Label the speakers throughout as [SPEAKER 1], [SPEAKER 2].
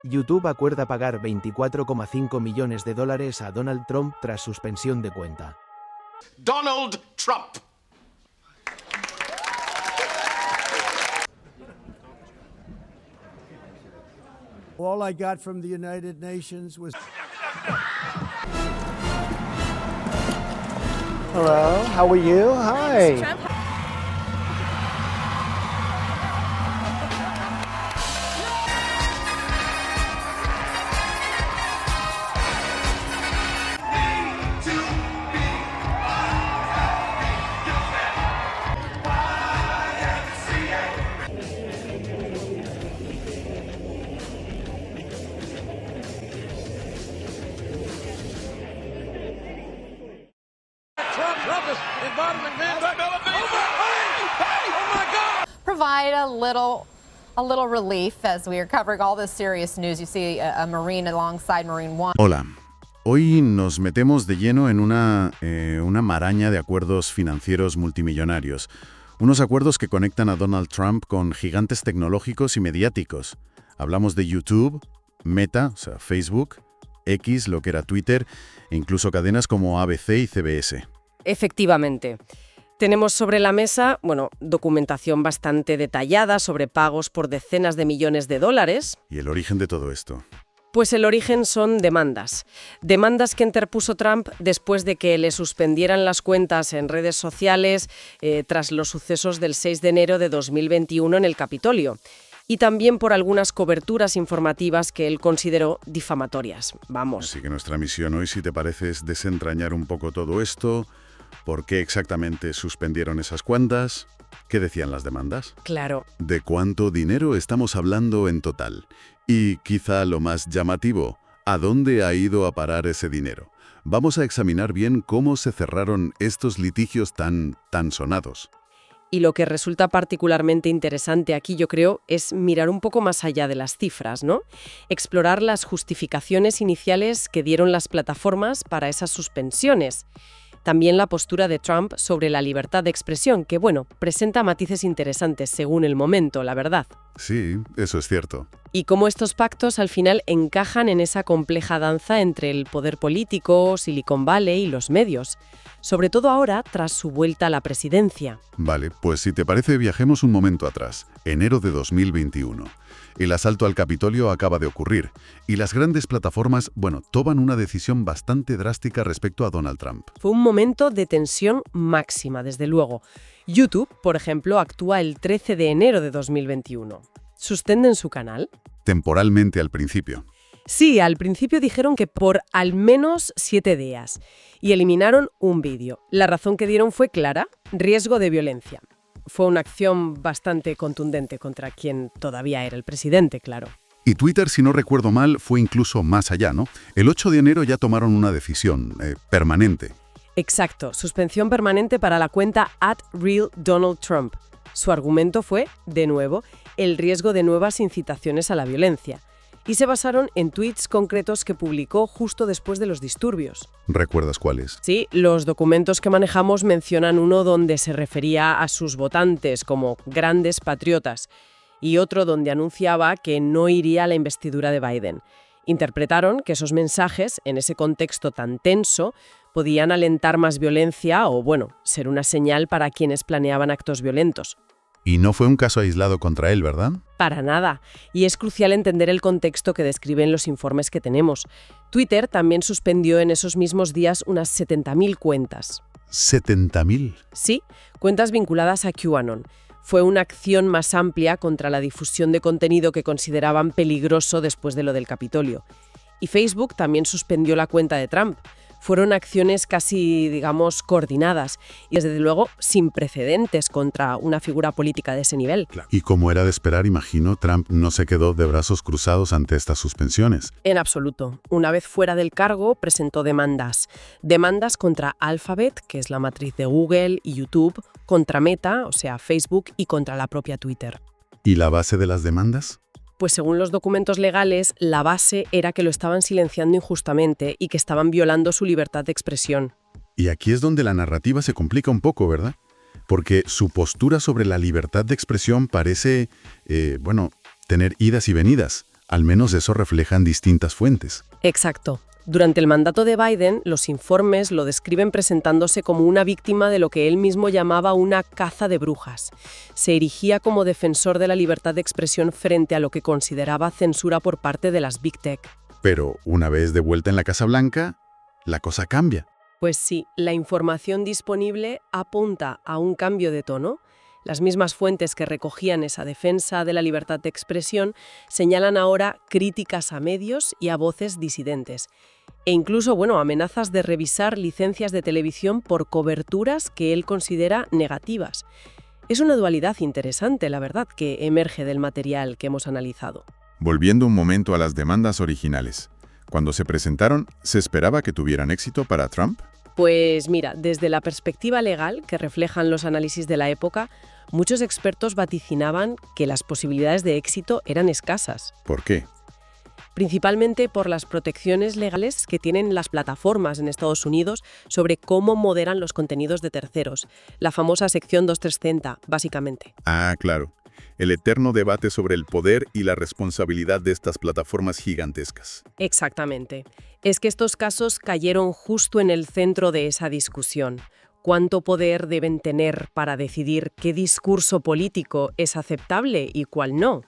[SPEAKER 1] YouTube acuerda pagar $24,5 millones a Donald Trump tras suspensión de cuenta.
[SPEAKER 2] Donald Trump.
[SPEAKER 3] All I got from the United Nations was...
[SPEAKER 4] Hello, how are you? Hi.
[SPEAKER 5] Provide a little relief as we are covering all this serious news. You see a Marine alongside Marine One.
[SPEAKER 6] Hola. Hoy nos metemos de lleno en una maraña de acuerdos financieros multimillonarios. Unos acuerdos que conectan a Donald Trump con gigantes tecnológicos y mediáticos. Hablamos de YouTube, Meta, o sea, Facebook, X, lo que era Twitter, e incluso cadenas como ABC y CBS.
[SPEAKER 7] Efectivamente. Tenemos sobre la mesa, documentación bastante detallada sobre pagos por decenas de millones de dólares.
[SPEAKER 6] ¿Y el origen de todo esto?
[SPEAKER 7] Pues el origen son demandas. Demandas que interpuso Trump después de que le suspendieran las cuentas en redes sociales tras los sucesos del 6 de enero de 2021 en el Capitolio. Y también por algunas coberturas informativas que él consideró difamatorias. Vamos.
[SPEAKER 6] Así que nuestra misión hoy, si te parece, es desentrañar un poco todo esto. ¿Por qué exactamente suspendieron esas cuentas? ¿Qué decían las demandas?
[SPEAKER 7] Claro.
[SPEAKER 6] ¿De cuánto dinero estamos hablando en total? Y quizá lo más llamativo, ¿a dónde ha ido a parar ese dinero? Vamos a examinar bien cómo se cerraron estos litigios tan sonados.
[SPEAKER 7] Y lo que resulta particularmente interesante aquí, yo creo, es mirar un poco más allá de las cifras, ¿no? Explorar las justificaciones iniciales que dieron las plataformas para esas suspensiones. También la postura de Trump sobre la libertad de expresión, que, presenta matices interesantes según el momento, la verdad.
[SPEAKER 6] Sí, eso es cierto.
[SPEAKER 7] Y cómo estos pactos al final encajan en esa compleja danza entre el poder político, Silicon Valley y los medios. Sobre todo ahora, tras su vuelta a la presidencia.
[SPEAKER 6] Vale, pues si te parece, viajemos un momento atrás, enero de 2021. El asalto al Capitolio acaba de ocurrir y las grandes plataformas, toman una decisión bastante drástica respecto a Donald Trump.
[SPEAKER 7] Fue un momento de tensión máxima, desde luego. YouTube, por ejemplo, actúa el 13 de enero de 2021. ¿Suspenden su canal?
[SPEAKER 6] Temporalmente al principio.
[SPEAKER 7] Sí, al principio dijeron que por al menos 7 días y eliminaron un vídeo. La razón que dieron fue clara: riesgo de violencia. Fue una acción bastante contundente contra quien todavía era el presidente, claro.
[SPEAKER 6] Y Twitter, si no recuerdo mal, fue incluso más allá, ¿no? El 8 de enero ya tomaron una decisión permanente.
[SPEAKER 7] Exacto, suspensión permanente para la cuenta @RealDonaldTrump. Su argumento fue, de nuevo, el riesgo de nuevas incitaciones a la violencia. Y se basaron en tweets concretos que publicó justo después de los disturbios.
[SPEAKER 6] ¿Recuerdas cuáles?
[SPEAKER 7] Sí, los documentos que manejamos mencionan uno donde se refería a sus votantes como grandes patriotas y otro donde anunciaba que no iría a la investidura de Biden. Interpretaron que esos mensajes, en ese contexto tan tenso, podían alentar más violencia o, ser una señal para quienes planeaban actos violentos.
[SPEAKER 6] Y no fue un caso aislado contra él, ¿verdad?
[SPEAKER 7] Para nada. Y es crucial entender el contexto que describen los informes que tenemos. Twitter también suspendió en esos mismos días unas 70.000 cuentas.
[SPEAKER 6] ¿70.000?
[SPEAKER 7] Sí, cuentas vinculadas a QAnon. Fue una acción más amplia contra la difusión de contenido que consideraban peligroso después de lo del Capitolio. Y Facebook también suspendió la cuenta de Trump. Fueron acciones casi, coordinadas y, desde luego, sin precedentes contra una figura política de ese nivel.
[SPEAKER 6] Claro. Y como era de esperar, imagino, Trump no se quedó de brazos cruzados ante estas suspensiones.
[SPEAKER 7] En absoluto. Una vez fuera del cargo, presentó demandas. Demandas contra Alphabet, que es la matriz de Google y YouTube, contra Meta, o sea, Facebook, y contra la propia Twitter.
[SPEAKER 6] ¿Y la base de las demandas?
[SPEAKER 7] Pues según los documentos legales, la base era que lo estaban silenciando injustamente y que estaban violando su libertad de expresión.
[SPEAKER 6] Y aquí es donde la narrativa se complica un poco, ¿verdad? Porque su postura sobre la libertad de expresión parece, tener idas y venidas. Al menos eso reflejan distintas fuentes.
[SPEAKER 7] Exacto. Durante el mandato de Biden, los informes lo describen presentándose como una víctima de lo que él mismo llamaba una caza de brujas. Se erigía como defensor de la libertad de expresión frente a lo que consideraba censura por parte de las Big Tech.
[SPEAKER 6] Pero una vez de vuelta en la Casa Blanca, la cosa cambia.
[SPEAKER 7] Pues sí, la información disponible apunta a un cambio de tono. Las mismas fuentes que recogían esa defensa de la libertad de expresión señalan ahora críticas a medios y a voces disidentes. E incluso, amenazas de revisar licencias de televisión por coberturas que él considera negativas. Es una dualidad interesante, la verdad, que emerge del material que hemos analizado.
[SPEAKER 8] Volviendo un momento a las demandas originales. Cuando se presentaron, ¿se esperaba que tuvieran éxito para Trump?
[SPEAKER 7] Pues mira, desde la perspectiva legal que reflejan los análisis de la época, muchos expertos vaticinaban que las posibilidades de éxito eran escasas.
[SPEAKER 8] ¿Por qué?
[SPEAKER 7] Principalmente por las protecciones legales que tienen las plataformas en Estados Unidos sobre cómo moderan los contenidos de terceros. La famosa sección 2330, básicamente.
[SPEAKER 8] Ah, claro. El eterno debate sobre el poder y la responsabilidad de estas plataformas gigantescas.
[SPEAKER 7] Exactamente. Es que estos casos cayeron justo en el centro de esa discusión. ¿Cuánto poder deben tener para decidir qué discurso político es aceptable y cuál no?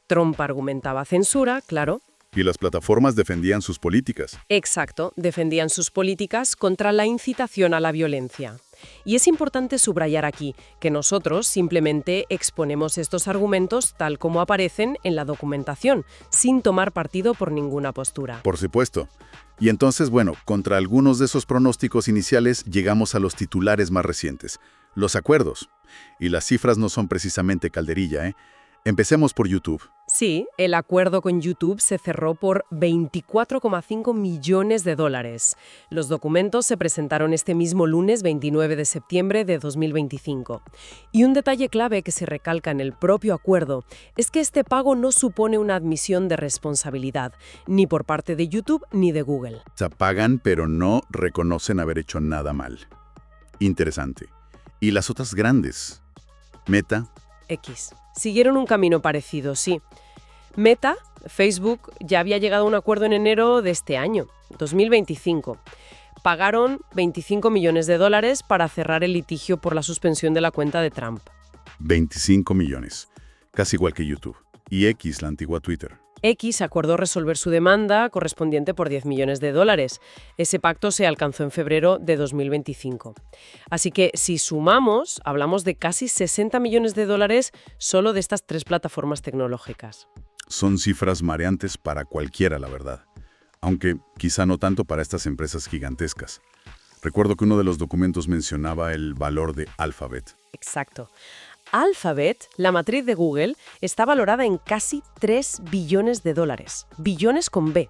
[SPEAKER 7] Trump argumentaba censura, claro.
[SPEAKER 8] Y las plataformas defendían sus políticas.
[SPEAKER 7] Exacto, defendían sus políticas contra la incitación a la violencia. Y es importante subrayar aquí que nosotros simplemente exponemos estos argumentos tal como aparecen en la documentación, sin tomar partido por ninguna postura.
[SPEAKER 8] Por supuesto. Y entonces, contra algunos de esos pronósticos iniciales llegamos a los titulares más recientes, los acuerdos. Y las cifras no son precisamente calderilla, ¿eh? Empecemos por YouTube.
[SPEAKER 7] Sí, el acuerdo con YouTube se cerró por $24,5 millones. Los documentos se presentaron este mismo lunes 29 de septiembre de 2025. Y un detalle clave que se recalca en el propio acuerdo es que este pago no supone una admisión de responsabilidad, ni por parte de YouTube ni de Google.
[SPEAKER 8] Se pagan, pero no reconocen haber hecho nada mal. Interesante. ¿Y las otras grandes? Meta.
[SPEAKER 7] X. Siguieron un camino parecido, sí. Meta, Facebook, ya había llegado a un acuerdo en enero de este año, 2025. Pagaron $25 millones para cerrar el litigio por la suspensión de la cuenta de Trump.
[SPEAKER 8] 25 millones. Casi igual que YouTube. Y X, la antigua Twitter.
[SPEAKER 7] X acordó resolver su demanda correspondiente por $10 millones. Ese pacto se alcanzó en febrero de 2025. Así que si sumamos, hablamos de casi $60 millones solo de estas tres plataformas tecnológicas.
[SPEAKER 8] Son cifras mareantes para cualquiera, la verdad. Aunque quizá no tanto para estas empresas gigantescas. Recuerdo que uno de los documentos mencionaba el valor de Alphabet.
[SPEAKER 7] Exacto. Alphabet, la matriz de Google, está valorada en casi $3 billones. Billones con B.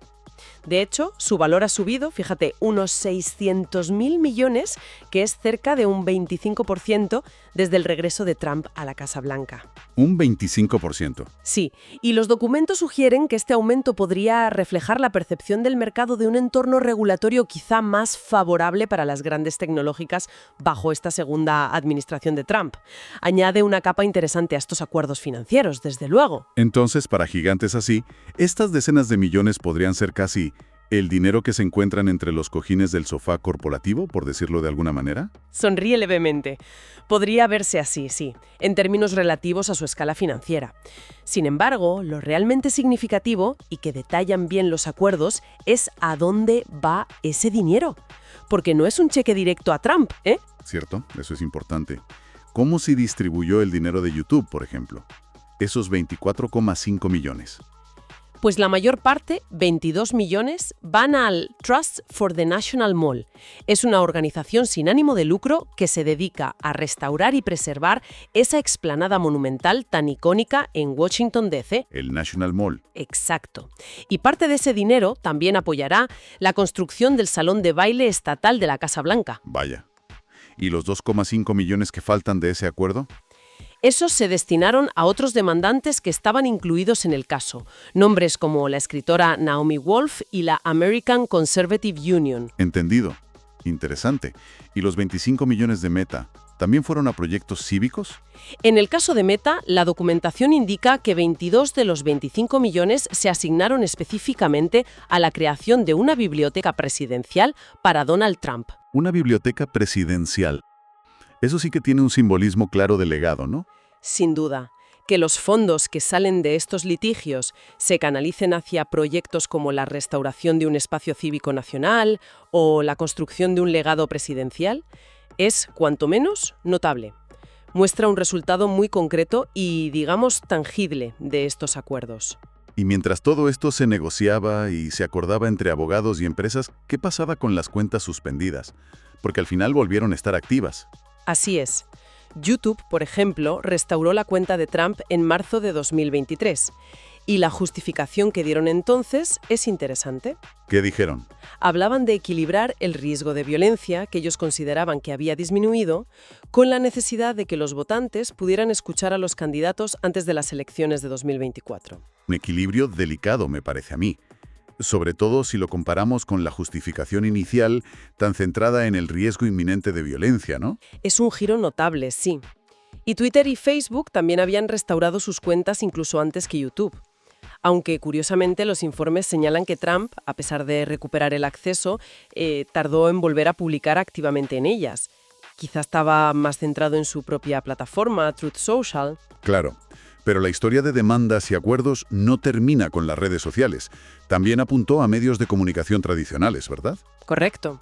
[SPEAKER 7] De hecho, su valor ha subido, fíjate, unos 600.000 millones, que es cerca de un 25% desde el regreso de Trump a la Casa Blanca.
[SPEAKER 8] ¿Un 25%?
[SPEAKER 7] Sí, y los documentos sugieren que este aumento podría reflejar la percepción del mercado de un entorno regulatorio quizá más favorable para las grandes tecnológicas bajo esta segunda administración de Trump. Añade una capa interesante a estos acuerdos financieros, desde luego.
[SPEAKER 8] Entonces, para gigantes así, estas decenas de millones podrían ser casi el dinero que se encuentran entre los cojines del sofá corporativo, por decirlo de alguna manera.
[SPEAKER 7] Sonríe levemente. Podría verse así, sí, en términos relativos a su escala financiera. Sin embargo, lo realmente significativo, y que detallan bien los acuerdos, es a dónde va ese dinero. Porque no es un cheque directo a Trump, ¿eh?
[SPEAKER 8] Cierto, eso es importante. ¿Cómo se distribuyó el dinero de YouTube, por ejemplo? Esos 24,5 millones.
[SPEAKER 7] Pues la mayor parte, 22 millones, van al Trust for the National Mall. Es una organización sin ánimo de lucro que se dedica a restaurar y preservar esa explanada monumental tan icónica en Washington, D.C.
[SPEAKER 8] El National Mall.
[SPEAKER 7] Exacto. Y parte de ese dinero también apoyará la construcción del salón de baile estatal de la Casa Blanca.
[SPEAKER 8] Vaya. ¿Y los 2,5 millones que faltan de ese acuerdo?
[SPEAKER 7] Esos se destinaron a otros demandantes que estaban incluidos en el caso, nombres como la escritora Naomi Wolf y la American Conservative Union.
[SPEAKER 8] Entendido. Interesante. ¿Y los 25 millones de Meta ¿También fueron a proyectos cívicos?
[SPEAKER 7] En el caso de Meta, la documentación indica que 22 de los 25 millones se asignaron específicamente a la creación de una biblioteca presidencial para Donald Trump.
[SPEAKER 8] Una biblioteca presidencial. Eso sí que tiene un simbolismo claro de legado, ¿no?
[SPEAKER 7] Sin duda. Que los fondos que salen de estos litigios se canalicen hacia proyectos como la restauración de un espacio cívico nacional o la construcción de un legado presidencial es, cuanto menos, notable. Muestra un resultado muy concreto y, digamos, tangible de estos acuerdos.
[SPEAKER 8] Y mientras todo esto se negociaba y se acordaba entre abogados y empresas, ¿qué pasaba con las cuentas suspendidas? Porque al final volvieron a estar activas.
[SPEAKER 7] Así es. YouTube, por ejemplo, restauró la cuenta de Trump en marzo de 2023. Y la justificación que dieron entonces es interesante.
[SPEAKER 8] ¿Qué dijeron?
[SPEAKER 7] Hablaban de equilibrar el riesgo de violencia, que ellos consideraban que había disminuido, con la necesidad de que los votantes pudieran escuchar a los candidatos antes de las elecciones de 2024.
[SPEAKER 8] Un equilibrio delicado, me parece a mí. Sobre todo si lo comparamos con la justificación inicial tan centrada en el riesgo inminente de violencia, ¿no?
[SPEAKER 7] Es un giro notable, sí. Y Twitter y Facebook también habían restaurado sus cuentas incluso antes que YouTube. Aunque, curiosamente, los informes señalan que Trump, a pesar de recuperar el acceso, tardó en volver a publicar activamente en ellas. Quizá estaba más centrado en su propia plataforma, Truth Social.
[SPEAKER 8] Claro. Pero la historia de demandas y acuerdos no termina con las redes sociales. También apuntó a medios de comunicación tradicionales, ¿verdad?
[SPEAKER 7] Correcto.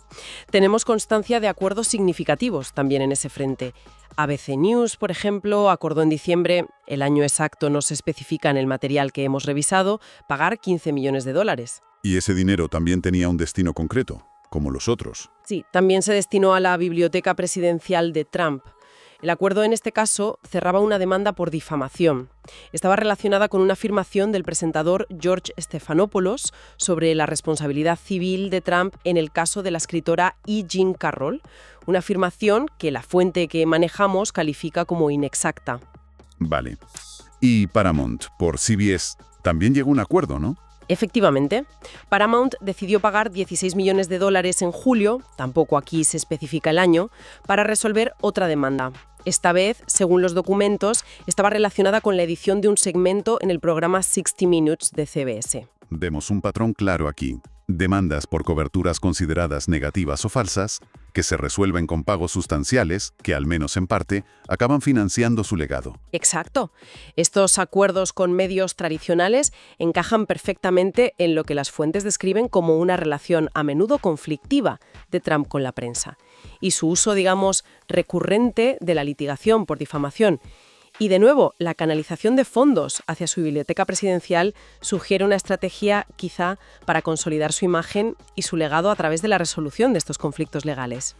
[SPEAKER 7] Tenemos constancia de acuerdos significativos también en ese frente. ABC News, por ejemplo, acordó en diciembre, el año exacto no se especifica en el material que hemos revisado, pagar $15 millones.
[SPEAKER 8] Y ese dinero también tenía un destino concreto, como los otros.
[SPEAKER 7] Sí, también se destinó a la biblioteca presidencial de Trump. El acuerdo en este caso cerraba una demanda por difamación. Estaba relacionada con una afirmación del presentador George Stephanopoulos sobre la responsabilidad civil de Trump en el caso de la escritora E. Jean Carroll, una afirmación que la fuente que manejamos califica como inexacta.
[SPEAKER 8] Vale. Y Paramount, por CBS, también llegó a un acuerdo, ¿no?
[SPEAKER 7] Efectivamente, Paramount decidió pagar $16 millones en julio, tampoco aquí se especifica el año, para resolver otra demanda. Esta vez, según los documentos, estaba relacionada con la edición de un segmento en el programa 60 Minutes de CBS.
[SPEAKER 8] Vemos un patrón claro aquí. Demandas por coberturas consideradas negativas o falsas, que se resuelven con pagos sustanciales, que al menos en parte, acaban financiando su legado.
[SPEAKER 7] Exacto. Estos acuerdos con medios tradicionales encajan perfectamente en lo que las fuentes describen como una relación a menudo conflictiva de Trump con la prensa y su uso, digamos, recurrente de la litigación por difamación. Y de nuevo, la canalización de fondos hacia su biblioteca presidencial sugiere una estrategia quizá para consolidar su imagen y su legado a través de la resolución de estos conflictos legales.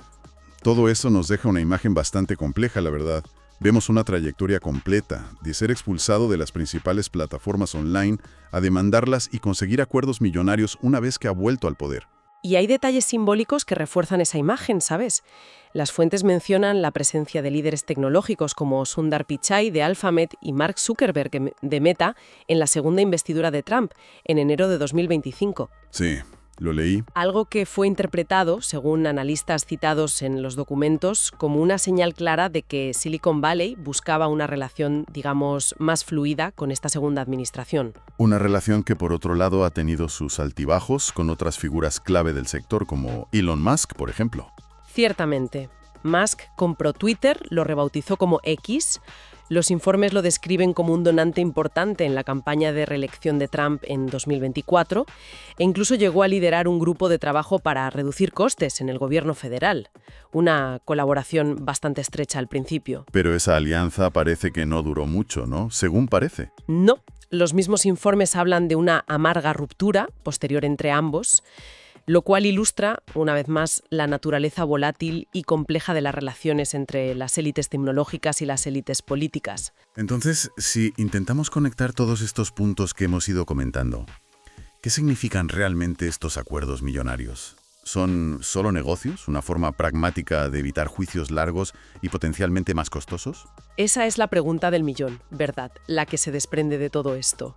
[SPEAKER 8] Todo eso nos deja una imagen bastante compleja, la verdad. Vemos una trayectoria completa, de ser expulsado de las principales plataformas online a demandarlas y conseguir acuerdos millonarios una vez que ha vuelto al poder.
[SPEAKER 7] Y hay detalles simbólicos que refuerzan esa imagen, ¿sabes? Las fuentes mencionan la presencia de líderes tecnológicos como Sundar Pichai de Alphabet y Mark Zuckerberg de Meta en la segunda investidura de Trump, en enero de 2025.
[SPEAKER 8] Sí, lo leí.
[SPEAKER 7] Algo que fue interpretado, según analistas citados en los documentos, como una señal clara de que Silicon Valley buscaba una relación, digamos, más fluida con esta segunda administración.
[SPEAKER 8] Una relación que, por otro lado, ha tenido sus altibajos con otras figuras clave del sector, como Elon Musk, por ejemplo.
[SPEAKER 7] Ciertamente. Musk compró Twitter, lo rebautizó como X. Los informes lo describen como un donante importante en la campaña de reelección de Trump en 2024 e incluso llegó a liderar un grupo de trabajo para reducir costes en el gobierno federal. Una colaboración bastante estrecha al principio.
[SPEAKER 8] Pero esa alianza parece que no duró mucho, ¿no? Según parece.
[SPEAKER 7] No. Los mismos informes hablan de una amarga ruptura posterior entre ambos, lo cual ilustra, una vez más, la naturaleza volátil y compleja de las relaciones entre las élites tecnológicas y las élites políticas.
[SPEAKER 8] Entonces, si intentamos conectar todos estos puntos que hemos ido comentando, ¿qué significan realmente estos acuerdos millonarios? ¿Son solo negocios, una forma pragmática de evitar juicios largos y potencialmente más costosos?
[SPEAKER 7] Esa es la pregunta del millón, ¿verdad? La que se desprende de todo esto.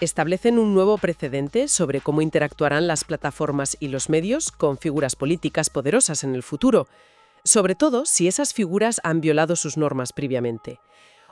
[SPEAKER 7] Establecen un nuevo precedente sobre cómo interactuarán las plataformas y los medios con figuras políticas poderosas en el futuro. sobre todo si esas figuras han violado sus normas previamente.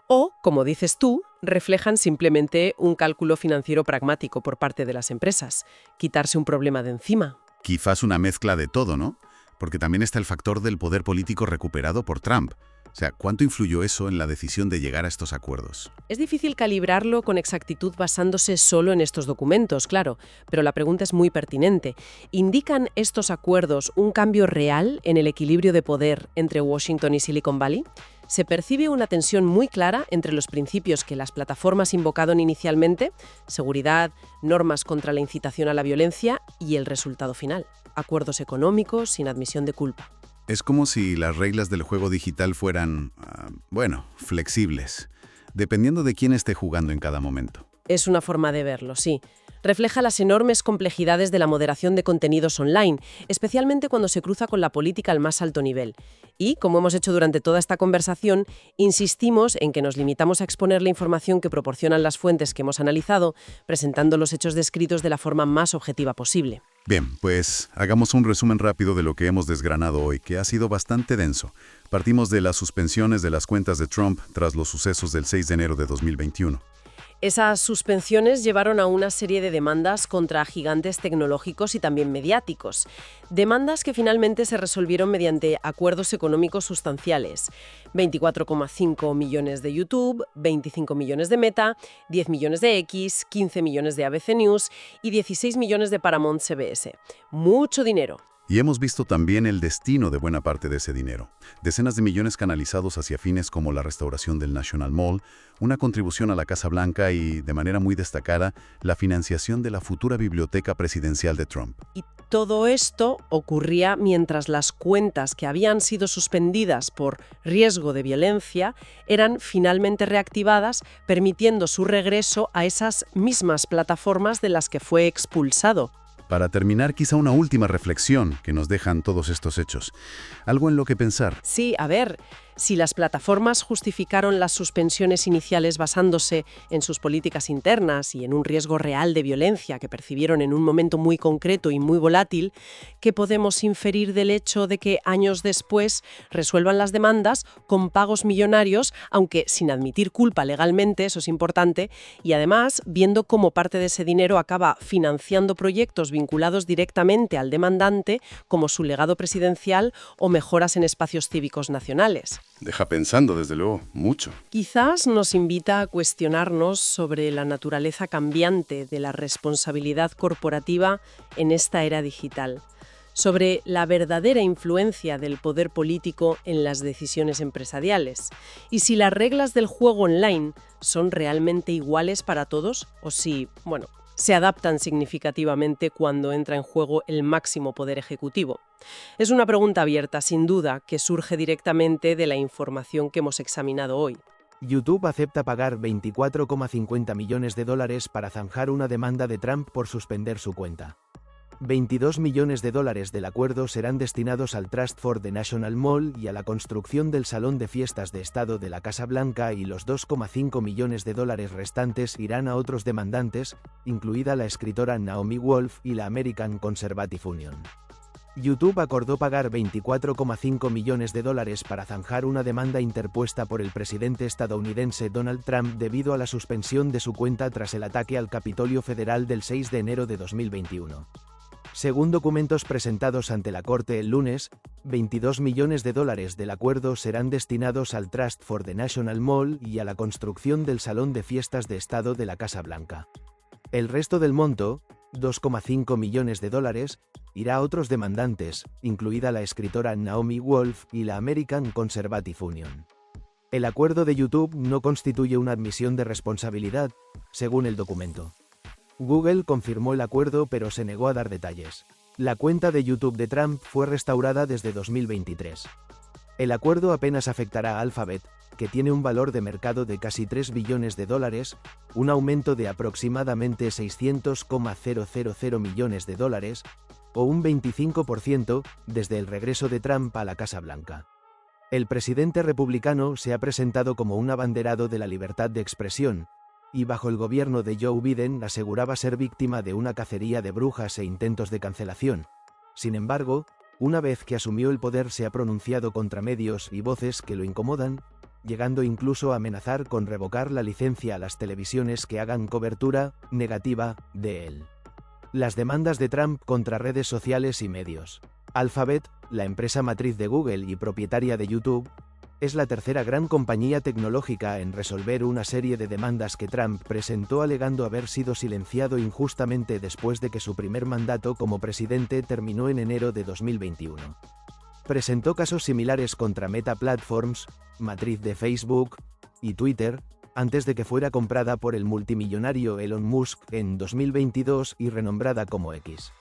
[SPEAKER 7] O, como dices tú, reflejan simplemente un cálculo financiero pragmático por parte de las empresas, quitarse un problema de encima.
[SPEAKER 6] Quizás una mezcla de todo, ¿no? Porque también está el factor del poder político recuperado por Trump. O sea, ¿cuánto influyó eso en la decisión de llegar a estos acuerdos?
[SPEAKER 7] Es difícil calibrarlo con exactitud basándose solo en estos documentos, claro, pero la pregunta es muy pertinente. ¿Indican estos acuerdos un cambio real en el equilibrio de poder entre Washington y Silicon Valley? Se percibe una tensión muy clara entre los principios que las plataformas invocaron inicialmente, seguridad, normas contra la incitación a la violencia, y el resultado final, acuerdos económicos sin admisión de culpa.
[SPEAKER 6] Es como si las reglas del juego digital fueran, flexibles, dependiendo de quién esté jugando en cada momento.
[SPEAKER 7] Es una forma de verlo, sí. Refleja las enormes complejidades de la moderación de contenidos online, especialmente cuando se cruza con la política al más alto nivel. Y, como hemos hecho durante toda esta conversación, insistimos en que nos limitamos a exponer la información que proporcionan las fuentes que hemos analizado, presentando los hechos descritos de la forma más objetiva posible.
[SPEAKER 6] Bien, pues hagamos un resumen rápido de lo que hemos desgranado hoy, que ha sido bastante denso. Partimos de las suspensiones de las cuentas de Trump tras los sucesos del 6 de enero de 2021.
[SPEAKER 7] Esas suspensiones llevaron a una serie de demandas contra gigantes tecnológicos y también mediáticos. Demandas que finalmente se resolvieron mediante acuerdos económicos sustanciales. 24,5 millones de YouTube, 25 millones de Meta, 10 millones de X, 15 millones de ABC News y 16 millones de Paramount CBS. Mucho dinero.
[SPEAKER 6] Y hemos visto también el destino de buena parte de ese dinero. Decenas de millones canalizados hacia fines como la restauración del National Mall, una contribución a la Casa Blanca y, de manera muy destacada, la financiación de la futura biblioteca presidencial de Trump.
[SPEAKER 7] Y todo esto ocurría mientras las cuentas que habían sido suspendidas por riesgo de violencia eran finalmente reactivadas, permitiendo su regreso a esas mismas plataformas de las que fue expulsado.
[SPEAKER 6] Para terminar, quizá una última reflexión que nos dejan todos estos hechos. Algo en lo que pensar.
[SPEAKER 7] Sí, a ver, si las plataformas justificaron las suspensiones iniciales basándose en sus políticas internas y en un riesgo real de violencia que percibieron en un momento muy concreto y muy volátil, ¿qué podemos inferir del hecho de que años después resuelvan las demandas con pagos millonarios, aunque sin admitir culpa legalmente, eso es importante, y además viendo cómo parte de ese dinero acaba financiando proyectos vinculados directamente al demandante, como su legado presidencial o mejoras en espacios cívicos nacionales?
[SPEAKER 8] Deja pensando, desde luego, mucho.
[SPEAKER 7] Quizás nos invita a cuestionarnos sobre la naturaleza cambiante de la responsabilidad corporativa en esta era digital, sobre la verdadera influencia del poder político en las decisiones empresariales, y si las reglas del juego online son realmente iguales para todos o si, se adaptan significativamente cuando entra en juego el máximo poder ejecutivo. Es una pregunta abierta, sin duda, que surge directamente de la información que hemos examinado hoy.
[SPEAKER 1] YouTube acepta pagar $24,50 millones para zanjar una demanda de Trump por suspender su cuenta. $22 millones del acuerdo serán destinados al Trust for the National Mall y a la construcción del Salón de Fiestas de Estado de la Casa Blanca, y los $2,5 millones restantes irán a otros demandantes, incluida la escritora Naomi Wolf y la American Conservative Union. YouTube acordó pagar $24,5 millones para zanjar una demanda interpuesta por el presidente estadounidense Donald Trump debido a la suspensión de su cuenta tras el ataque al Capitolio Federal del 6 de enero de 2021. Según documentos presentados ante la Corte el lunes, $22 millones del acuerdo serán destinados al Trust for the National Mall y a la construcción del Salón de Fiestas de Estado de la Casa Blanca. El resto del monto, $2,5 millones, irá a otros demandantes, incluida la escritora Naomi Wolf y la American Conservative Union. El acuerdo de YouTube no constituye una admisión de responsabilidad, según el documento. Google confirmó el acuerdo pero se negó a dar detalles. La cuenta de YouTube de Trump fue restaurada desde 2023. El acuerdo apenas afectará a Alphabet, que tiene un valor de mercado de casi $3 billones, un aumento de aproximadamente $600,000 millones, o un 25% desde el regreso de Trump a la Casa Blanca. El presidente republicano se ha presentado como un abanderado de la libertad de expresión, y bajo el gobierno de Joe Biden aseguraba ser víctima de una cacería de brujas e intentos de cancelación. Sin embargo, Una vez que asumió el poder se ha pronunciado contra medios y voces que lo incomodan, llegando incluso a amenazar con revocar la licencia a las televisiones que hagan cobertura negativa de él. Las demandas de Trump contra redes sociales y medios. Alphabet, la empresa matriz de Google y propietaria de YouTube, es la tercera gran compañía tecnológica en resolver una serie de demandas que Trump presentó alegando haber sido silenciado injustamente después de que su primer mandato como presidente terminó en enero de 2021. Presentó casos similares contra Meta Platforms, matriz de Facebook, y Twitter, antes de que fuera comprada por el multimillonario Elon Musk en 2022 y renombrada como X.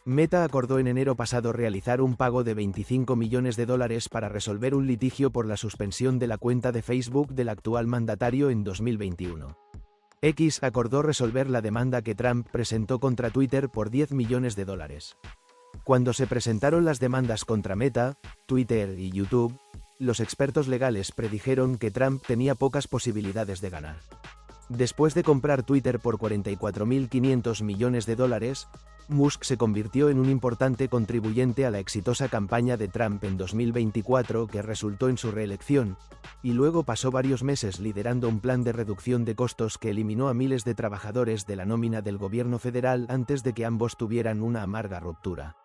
[SPEAKER 1] Meta acordó en enero pasado realizar un pago de $25 millones para resolver un litigio por la suspensión de la cuenta de Facebook del actual mandatario en 2021. X acordó resolver la demanda que Trump presentó contra Twitter por $10 millones. Cuando se presentaron las demandas contra Meta, Twitter y YouTube, los expertos legales predijeron que Trump tenía pocas posibilidades de ganar. Después de comprar Twitter por $44.500 millones, Musk se convirtió en un importante contribuyente a la exitosa campaña de Trump en 2024 que resultó en su reelección, y luego pasó varios meses liderando un plan de reducción de costos que eliminó a miles de trabajadores de la nómina del gobierno federal antes de que ambos tuvieran una amarga ruptura.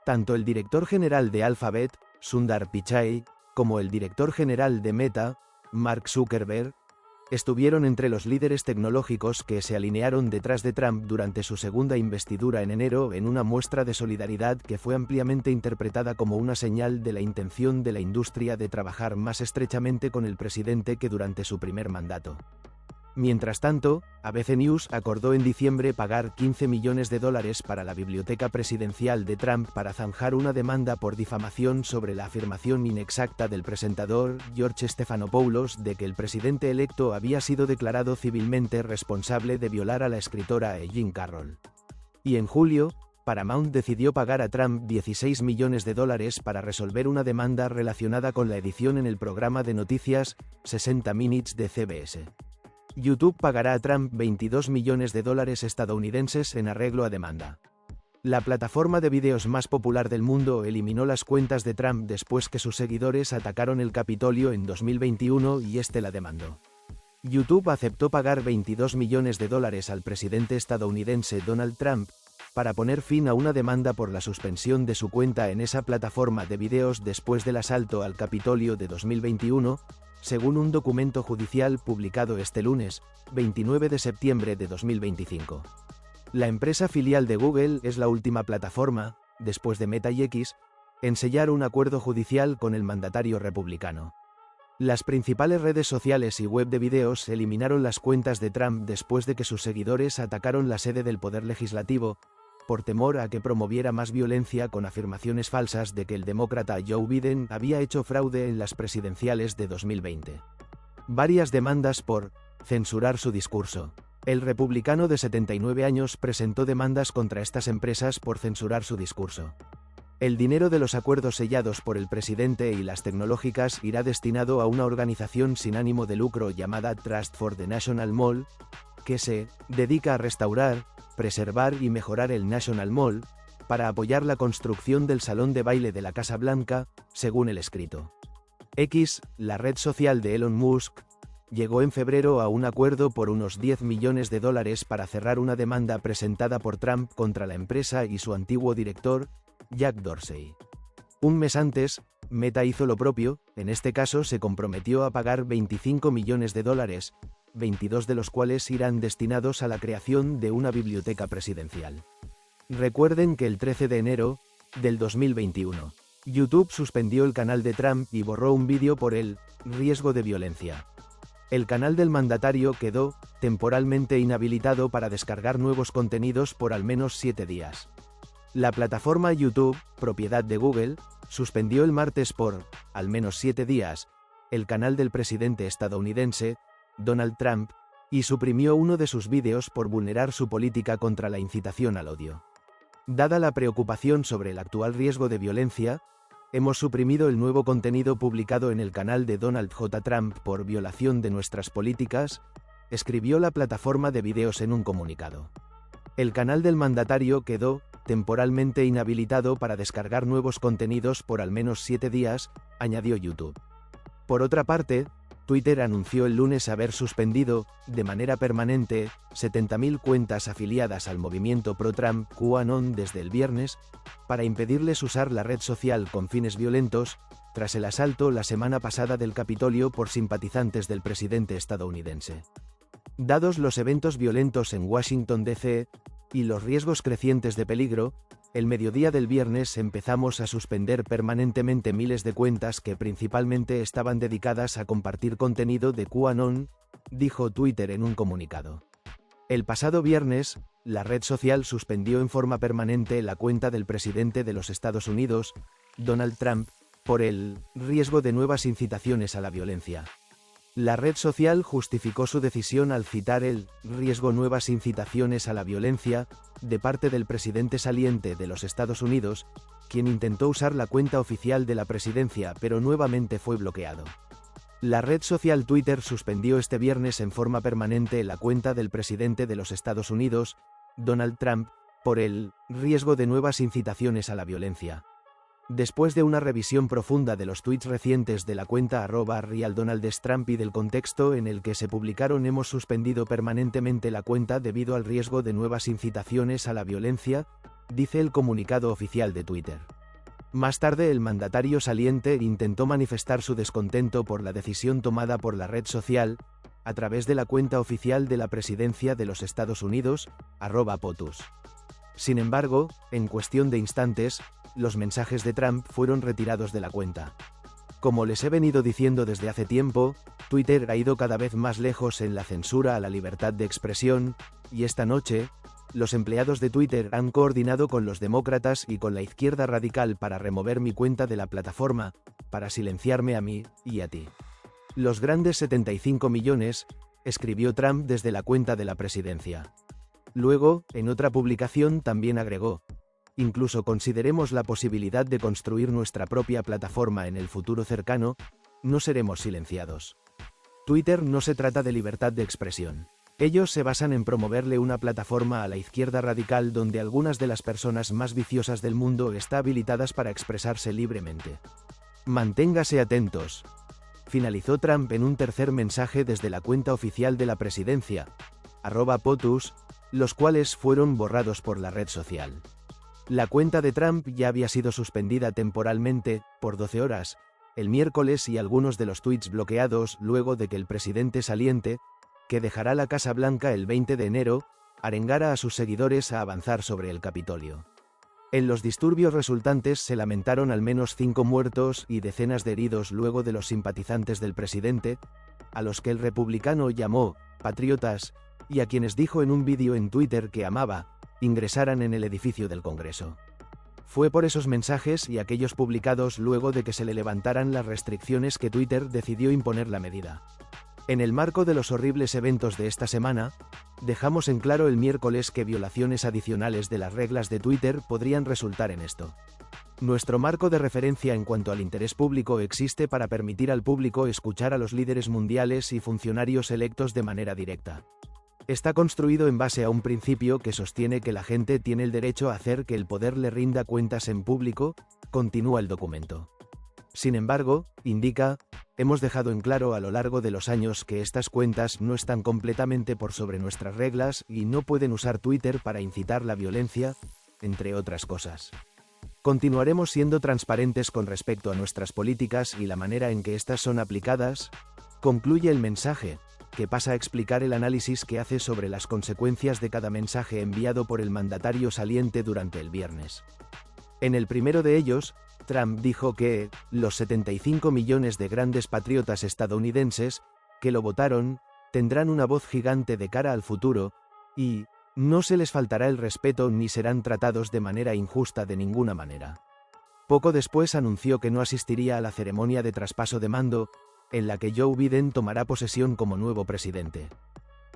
[SPEAKER 1] Tanto el director general de Alphabet, Sundar Pichai, como el director general de Meta, Mark Zuckerberg, estuvieron entre los líderes tecnológicos que se alinearon detrás de Trump durante su segunda investidura en enero en una muestra de solidaridad que fue ampliamente interpretada como una señal de la intención de la industria de trabajar más estrechamente con el presidente que durante su primer mandato. Mientras tanto, ABC News acordó en diciembre pagar $15 millones para la biblioteca presidencial de Trump para zanjar una demanda por difamación sobre la afirmación inexacta del presentador George Stephanopoulos de que el presidente electo había sido declarado civilmente responsable de violar a la escritora Jean Carroll. Y en julio, Paramount decidió pagar a Trump $16 millones para resolver una demanda relacionada con la edición en el programa de noticias 60 Minutes de CBS. YouTube pagará a Trump $22 millones estadounidenses en arreglo a demanda. La plataforma de vídeos más popular del mundo eliminó las cuentas de Trump después que sus seguidores atacaron el Capitolio en 2021 y este la demandó. YouTube aceptó pagar $22 millones al presidente estadounidense Donald Trump para poner fin a una demanda por la suspensión de su cuenta en esa plataforma de vídeos después del asalto al Capitolio de 2021, según un documento judicial publicado este lunes, 29 de septiembre de 2025. La empresa filial de Google es la última plataforma, después de Meta y X, en sellar un acuerdo judicial con el mandatario republicano. Las principales redes sociales y web de vídeos eliminaron las cuentas de Trump después de que sus seguidores atacaron la sede del Poder Legislativo, por temor a que promoviera más violencia con afirmaciones falsas de que el demócrata Joe Biden había hecho fraude en las presidenciales de 2020. Varias demandas por censurar su discurso. El republicano de 79 años presentó demandas contra estas empresas por censurar su discurso. El dinero de los acuerdos sellados por el presidente y las tecnológicas irá destinado a una organización sin ánimo de lucro llamada Trust for the National Mall, que se dedica a restaurar, preservar y mejorar el National Mall, para apoyar la construcción del salón de baile de la Casa Blanca, según el escrito. X, la red social de Elon Musk, llegó en febrero a un acuerdo por unos $10 millones para cerrar una demanda presentada por Trump contra la empresa y su antiguo director, Jack Dorsey. Un mes antes, Meta hizo lo propio, en este caso se comprometió a pagar $25 millones, 22 de los cuales irán destinados a la creación de una biblioteca presidencial. Recuerden que el 13 de enero del 2021, YouTube suspendió el canal de Trump y borró un vídeo por el riesgo de violencia. El canal del mandatario quedó temporalmente inhabilitado para descargar nuevos contenidos por al menos 7 días. La plataforma YouTube, propiedad de Google, suspendió el martes por al menos 7 días el canal del presidente estadounidense, Donald Trump, y suprimió uno de sus vídeos por vulnerar su política contra la incitación al odio. Dada la preocupación sobre el actual riesgo de violencia, hemos suprimido el nuevo contenido publicado en el canal de Donald J. Trump por violación de nuestras políticas, escribió la plataforma de vídeos en un comunicado. El canal del mandatario quedó temporalmente inhabilitado para descargar nuevos contenidos por al menos 7 días, añadió YouTube. Por otra parte, Twitter anunció el lunes haber suspendido, de manera permanente, 70.000 cuentas afiliadas al movimiento pro-Trump QAnon desde el viernes, para impedirles usar la red social con fines violentos, tras el asalto la semana pasada del Capitolio por simpatizantes del presidente estadounidense. Dados los eventos violentos en Washington, D.C., y los riesgos crecientes de peligro, el mediodía del viernes empezamos a suspender permanentemente miles de cuentas que principalmente estaban dedicadas a compartir contenido de QAnon, dijo Twitter en un comunicado. El pasado viernes, la red social suspendió en forma permanente la cuenta del presidente de los Estados Unidos, Donald Trump, por el riesgo de nuevas incitaciones a la violencia. La red social justificó su decisión al citar el riesgo nuevas incitaciones a la violencia de parte del presidente saliente de los Estados Unidos, quien intentó usar la cuenta oficial de la presidencia pero nuevamente fue bloqueado. La red social Twitter suspendió este viernes en forma permanente la cuenta del presidente de los Estados Unidos, Donald Trump, por el riesgo de nuevas incitaciones a la violencia. Después de una revisión profunda de los tweets recientes de la cuenta @RealDonaldTrump y del contexto en el que se publicaron, hemos suspendido permanentemente la cuenta debido al riesgo de nuevas incitaciones a la violencia, dice el comunicado oficial de Twitter. Más tarde, el mandatario saliente intentó manifestar su descontento por la decisión tomada por la red social, a través de la cuenta oficial de la presidencia de los Estados Unidos, @POTUS. Sin embargo, en cuestión de instantes, los mensajes de Trump fueron retirados de la cuenta. Como les he venido diciendo desde hace tiempo, Twitter ha ido cada vez más lejos en la censura a la libertad de expresión, y esta noche, los empleados de Twitter han coordinado con los demócratas y con la izquierda radical para remover mi cuenta de la plataforma, para silenciarme a mí y a ti. Los grandes 75 millones, escribió Trump desde la cuenta de la presidencia. Luego, en otra publicación también agregó: incluso consideremos la posibilidad de construir nuestra propia plataforma en el futuro cercano, no seremos silenciados. Twitter no se trata de libertad de expresión. Ellos se basan en promoverle una plataforma a la izquierda radical donde algunas de las personas más viciosas del mundo están habilitadas para expresarse libremente. Manténgase atentos. Finalizó Trump en un tercer mensaje desde la cuenta oficial de la presidencia, @POTUS, los cuales fueron borrados por la red social. La cuenta de Trump ya había sido suspendida temporalmente, por 12 horas, el miércoles, y algunos de los tweets bloqueados luego de que el presidente saliente, que dejará la Casa Blanca el 20 de enero, arengara a sus seguidores a avanzar sobre el Capitolio. En los disturbios resultantes se lamentaron al menos 5 muertos y decenas de heridos luego de los simpatizantes del presidente, a los que el republicano llamó patriotas, y a quienes dijo en un vídeo en Twitter que amaba, ingresaran en el edificio del Congreso. Fue por esos mensajes y aquellos publicados luego de que se le levantaran las restricciones que Twitter decidió imponer la medida. En el marco de los horribles eventos de esta semana, dejamos en claro el miércoles que violaciones adicionales de las reglas de Twitter podrían resultar en esto. Nuestro marco de referencia en cuanto al interés público existe para permitir al público escuchar a los líderes mundiales y funcionarios electos de manera directa. Está construido en base a un principio que sostiene que la gente tiene el derecho a hacer que el poder le rinda cuentas en público, continúa el documento. Sin embargo, indica, hemos dejado en claro a lo largo de los años que estas cuentas no están completamente por sobre nuestras reglas y no pueden usar Twitter para incitar la violencia, entre otras cosas. Continuaremos siendo transparentes con respecto a nuestras políticas y la manera en que estas son aplicadas, concluye el mensaje, que pasa a explicar el análisis que hace sobre las consecuencias de cada mensaje enviado por el mandatario saliente durante el viernes. En el primero de ellos, Trump dijo que los 75 millones de grandes patriotas estadounidenses que lo votaron tendrán una voz gigante de cara al futuro, y no se les faltará el respeto ni serán tratados de manera injusta de ninguna manera. Poco después anunció que no asistiría a la ceremonia de traspaso de mando, en la que Joe Biden tomará posesión como nuevo presidente.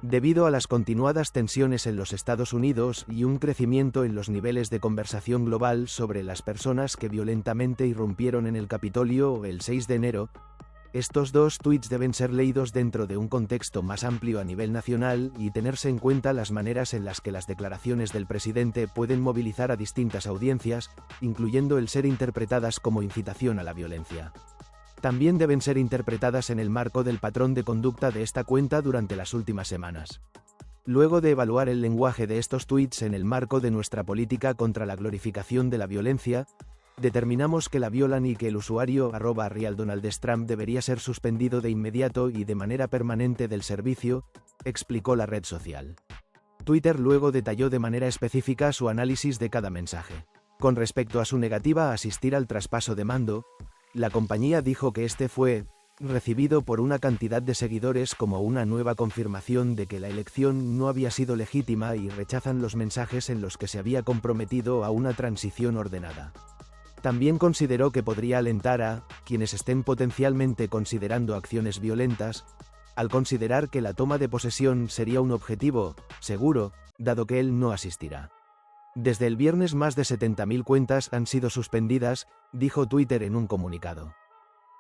[SPEAKER 1] Debido a las continuadas tensiones en los Estados Unidos y un crecimiento en los niveles de conversación global sobre las personas que violentamente irrumpieron en el Capitolio el 6 de enero, Estos dos tweets deben ser leídos dentro de un contexto más amplio a nivel nacional y tenerse en cuenta las maneras en las que las declaraciones del presidente pueden movilizar a distintas audiencias, incluyendo el ser interpretadas como incitación a la violencia. También deben ser interpretadas en el marco del patrón de conducta de esta cuenta durante las últimas semanas. Luego de evaluar el lenguaje de estos tweets en el marco de nuestra política contra la glorificación de la violencia, determinamos que la violan y que el usuario @RealDonaldTrump debería ser suspendido de inmediato y de manera permanente del servicio, explicó la red social. Twitter luego detalló de manera específica su análisis de cada mensaje. Con respecto a su negativa a asistir al traspaso de mando, la compañía dijo que este fue recibido por una cantidad de seguidores como una nueva confirmación de que la elección no había sido legítima y rechazan los mensajes en los que se había comprometido a una transición ordenada. También consideró que podría alentar a quienes estén potencialmente considerando acciones violentas, al considerar que la toma de posesión sería un objetivo seguro, dado que él no asistirá. Desde el viernes más de 70.000 cuentas han sido suspendidas, dijo Twitter en un comunicado.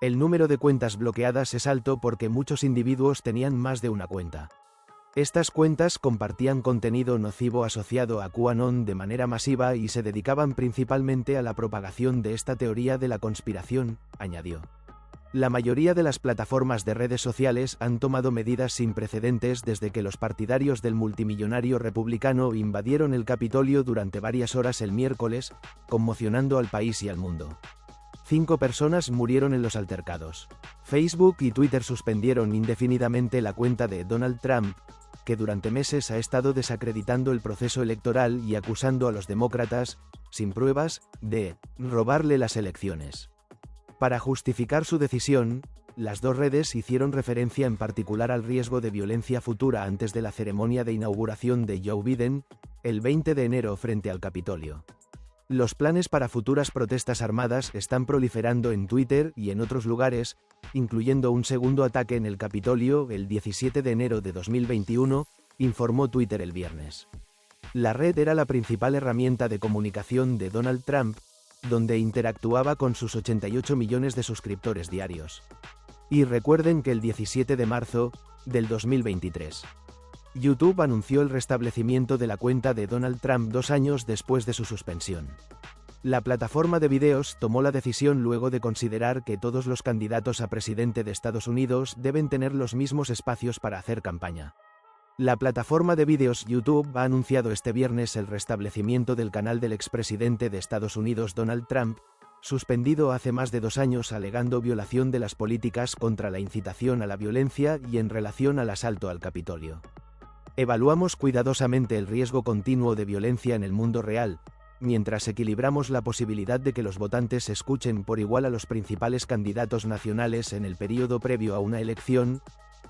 [SPEAKER 1] El número de cuentas bloqueadas es alto porque muchos individuos tenían más de una cuenta. Estas cuentas compartían contenido nocivo asociado a QAnon de manera masiva y se dedicaban principalmente a la propagación de esta teoría de la conspiración, añadió. La mayoría de las plataformas de redes sociales han tomado medidas sin precedentes desde que los partidarios del multimillonario republicano invadieron el Capitolio durante varias horas el miércoles, conmocionando al país y al mundo. 5 personas murieron en los altercados. Facebook y Twitter suspendieron indefinidamente la cuenta de Donald Trump, que durante meses ha estado desacreditando el proceso electoral y acusando a los demócratas, sin pruebas, de robarle las elecciones. Para justificar su decisión, las dos redes hicieron referencia en particular al riesgo de violencia futura antes de la ceremonia de inauguración de Joe Biden, el 20 de enero frente al Capitolio. Los planes para futuras protestas armadas están proliferando en Twitter y en otros lugares, incluyendo un segundo ataque en el Capitolio el 17 de enero de 2021, informó Twitter el viernes. La red era la principal herramienta de comunicación de Donald Trump, donde interactuaba con sus 88 millones de suscriptores diarios. Y recuerden que el 17 de marzo del 2023, YouTube anunció el restablecimiento de la cuenta de Donald Trump 2 años después de su suspensión. La plataforma de videos tomó la decisión luego de considerar que todos los candidatos a presidente de Estados Unidos deben tener los mismos espacios para hacer campaña. La plataforma de vídeos YouTube ha anunciado este viernes el restablecimiento del canal del expresidente de Estados Unidos Donald Trump, suspendido hace más de 2 años alegando violación de las políticas contra la incitación a la violencia y en relación al asalto al Capitolio. Evaluamos cuidadosamente el riesgo continuo de violencia en el mundo real, mientras equilibramos la posibilidad de que los votantes escuchen por igual a los principales candidatos nacionales en el período previo a una elección,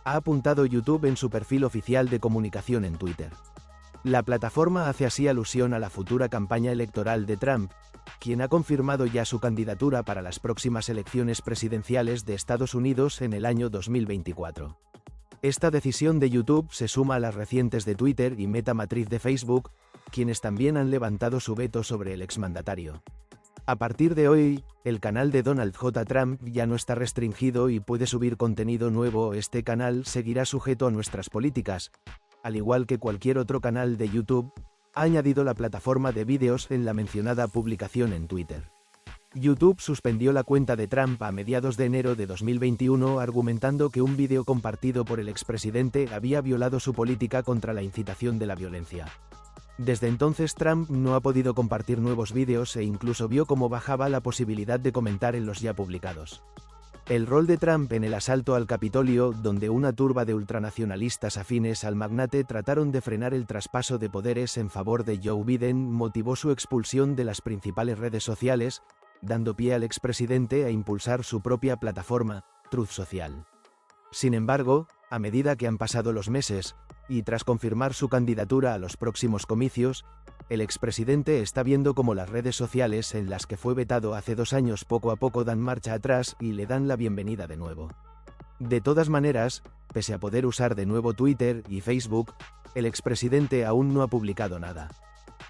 [SPEAKER 1] ha apuntado YouTube en su perfil oficial de comunicación en Twitter. La plataforma hace así alusión a la futura campaña electoral de Trump, quien ha confirmado ya su candidatura para las próximas elecciones presidenciales de Estados Unidos en el año 2024. Esta decisión de YouTube se suma a las recientes de Twitter y Meta matriz de Facebook, quienes también han levantado su veto sobre el exmandatario. A partir de hoy, el canal de Donald J. Trump ya no está restringido y puede subir contenido nuevo. Este canal seguirá sujeto a nuestras políticas, al igual que cualquier otro canal de YouTube, ha añadido la plataforma de vídeos en la mencionada publicación en Twitter. YouTube suspendió la cuenta de Trump a mediados de enero de 2021 argumentando que un vídeo compartido por el expresidente había violado su política contra la incitación de la violencia. Desde entonces Trump no ha podido compartir nuevos vídeos e incluso vio cómo bajaba la posibilidad de comentar en los ya publicados. El rol de Trump en el asalto al Capitolio, donde una turba de ultranacionalistas afines al magnate trataron de frenar el traspaso de poderes en favor de Joe Biden, motivó su expulsión de las principales redes sociales, dando pie al expresidente a impulsar su propia plataforma, Truth Social. Sin embargo, a medida que han pasado los meses, y tras confirmar su candidatura a los próximos comicios, el expresidente está viendo cómo las redes sociales en las que fue vetado hace 2 años poco a poco dan marcha atrás y le dan la bienvenida de nuevo. De todas maneras, pese a poder usar de nuevo Twitter y Facebook, el expresidente aún no ha publicado nada.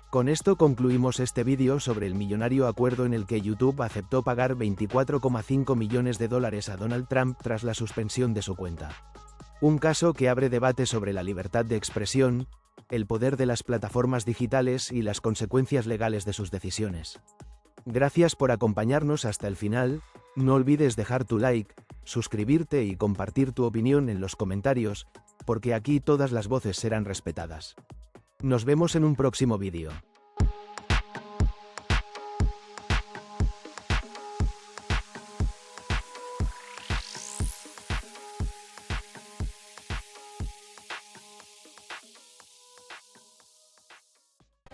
[SPEAKER 1] Con esto concluimos este vídeo sobre el millonario acuerdo en el que YouTube aceptó pagar 24,5 millones de dólares a Donald Trump tras la suspensión de su cuenta. Un caso que abre debate sobre la libertad de expresión, el poder de las plataformas digitales y las consecuencias legales de sus decisiones. Gracias por acompañarnos hasta el final, no olvides dejar tu like, suscribirte y compartir tu opinión en los comentarios, porque aquí todas las voces serán respetadas. Nos vemos en un próximo vídeo.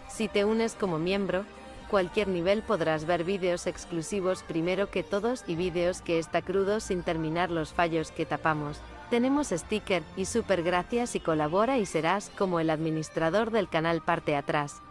[SPEAKER 9] Si te unes como miembro, cualquier nivel podrás ver vídeos exclusivos primero que todos y vídeos que está crudo sin terminar los fallos que tapamos. Tenemos sticker y super gracias y colabora y serás como el administrador del canal parte atrás.